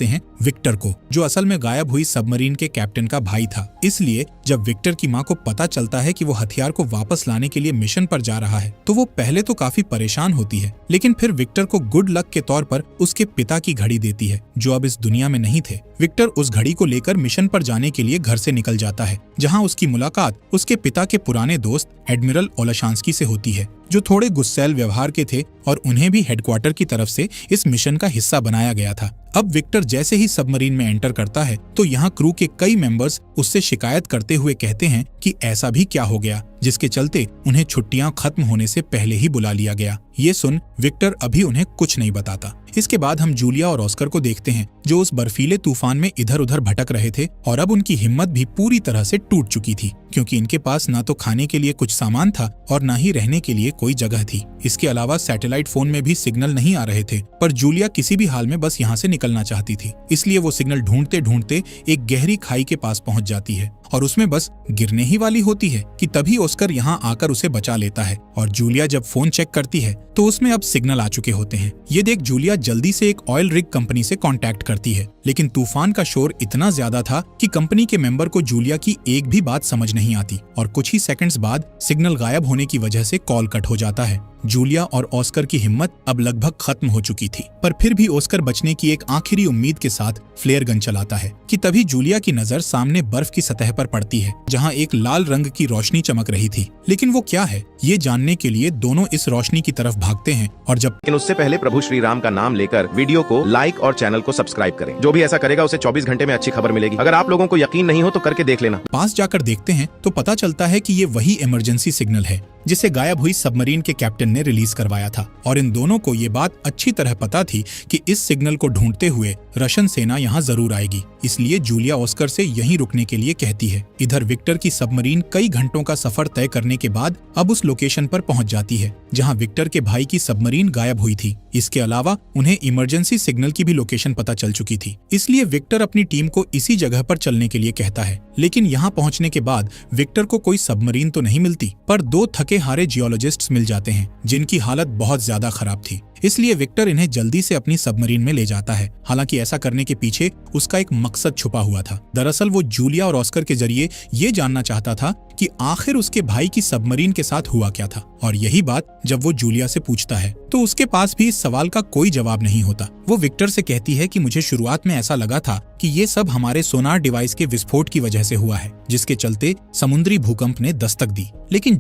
देखते हैं विक्टर को, जो असल में गायब हुई सबमरीन के कैप्टन का भाई था। इसलिए जब विक्टर की माँ को पता चलता है कि वो हथियार को वापस लाने के लिए मिशन पर जा रहा है तो वो पहले तो काफी परेशान होती है, लेकिन फिर विक्टर को गुड लक के तौर पर उसके पिता की घड़ी देती है जो अब इस दुनिया में नहीं थे। विक्टर उस घड़ी को लेकर मिशन पर जाने के लिए घर से निकल जाता है, जहाँ उसकी मुलाकात उसके पिता के पुराने दोस्त एडमिरल ओलाशांस्की से होती है, जो थोड़े गुस्सैल व्यवहार के थे और उन्हें भी हेडक्वार्टर की तरफ से इस मिशन का हिस्सा बनाया गया था। अब विक्टर जैसे ही सबमरीन में एंटर करता है तो यहाँ क्रू के कई मेंबर्स उससे शिकायत करते हुए कहते हैं कि ऐसा भी क्या हो गया, जिसके चलते उन्हें छुट्टियां खत्म होने से पहले ही बुला लिया गया। ये सुन विक्टर अभी उन्हें कुछ नहीं बताता। इसके बाद हम जूलिया और ऑस्कर को देखते हैं, जो उस बर्फीले तूफान में इधर उधर भटक रहे थे और अब उनकी हिम्मत भी पूरी तरह से टूट चुकी थी, क्योंकि इनके पास ना तो खाने के लिए कुछ सामान था और ना ही रहने के लिए कोई जगह थी। इसके अलावा सैटेलाइट फोन में भी सिग्नल नहीं आ रहे थे, पर जूलिया किसी भी हाल में बस यहाँ से निकलना चाहती थी। इसलिए वो सिग्नल ढूंढते ढूंढते एक गहरी खाई के पास पहुंच जाती है और उसमें बस गिरने ही वाली होती है कि तभी ऑस्कर यहाँ आकर उसे बचा लेता है। और जूलिया जब फोन चेक करती है तो उसमें अब सिग्नल आ चुके होते हैं। ये देख जूलिया जल्दी से एक ऑयल रिग कंपनी से कांटेक्ट करती है, लेकिन तूफान का शोर इतना ज्यादा था कि कंपनी के मेंबर को जूलिया की एक भी बात समझ नहीं आती और कुछ ही सेकंड्स बाद सिग्नल गायब होने की वजह से कॉल कट हो जाता है। जूलिया और ऑस्कर की हिम्मत अब लगभग खत्म हो चुकी थी, पर फिर भी ऑस्कर बचने की एक आखिरी उम्मीद के साथ फ्लेयर गन चलाता है कि तभी जूलिया की नजर सामने बर्फ की सतह पर पड़ती है, जहां एक लाल रंग की रोशनी चमक रही थी। लेकिन वो क्या है, ये जानने के लिए दोनों इस रोशनी की तरफ भागते हैं और लेकिन उससे पहले प्रभु श्री राम का नाम लेकर वीडियो को लाइक और चैनल को सब्सक्राइब करें। जो भी ऐसा करेगा उसे 24 घंटे में अच्छी खबर मिलेगी। अगर आप लोगों को यकीन नहीं हो तो करके देख लेना। पास जाकर देखते हैं तो पता चलता है कि ये वही इमरजेंसी सिग्नल है जिसे गायब हुई सबमरीन के कैप्टन ने रिलीज करवाया था, और इन दोनों को ये बात अच्छी तरह पता थी कि इस सिग्नल को ढूंढते हुए रशियन सेना यहाँ जरूर आएगी। इसलिए जूलिया ऑस्कर से यहीं रुकने के लिए कहती है। इधर विक्टर की सबमरीन कई घंटों का सफर तय करने के बाद अब उस लोकेशन पर पहुंच जाती है जहां विक्टर के भाई की सबमरीन गायब हुई थी। इसके अलावा उन्हें इमरजेंसी सिग्नल की भी लोकेशन पता चल चुकी थी। इसलिए विक्टर अपनी टीम को इसी जगह पर चलने के लिए कहता है, लेकिन यहाँ पहुंचने के बाद विक्टर को कोई सबमरीन तो नहीं मिलती, पर दो थके हारे जियोलॉजिस्ट्स मिल जाते हैं जिनकी हालत बहुत ज्यादा खराब थी। इसलिए विक्टर इन्हें जल्दी से अपनी सबमरीन में ले जाता है। हालांकि ऐसा करने के पीछे उसका एक मकसद छुपा हुआ था। दरअसल वो जूलिया और ऑस्कर के जरिए ये जानना चाहता था कि आखिर उसके भाई की सबमरीन के साथ हुआ क्या था, और यही बात जब वो जूलिया से पूछता है तो उसके पास भी इस सवाल का कोई जवाब नहीं होता। वो विक्टर से कहती है कि मुझे शुरुआत में ऐसा लगा था कि ये सब हमारे सोनार डिवाइस के विस्फोट की वजह से हुआ है, जिसके चलते समुद्री भूकंप ने दस्तक दी, लेकिन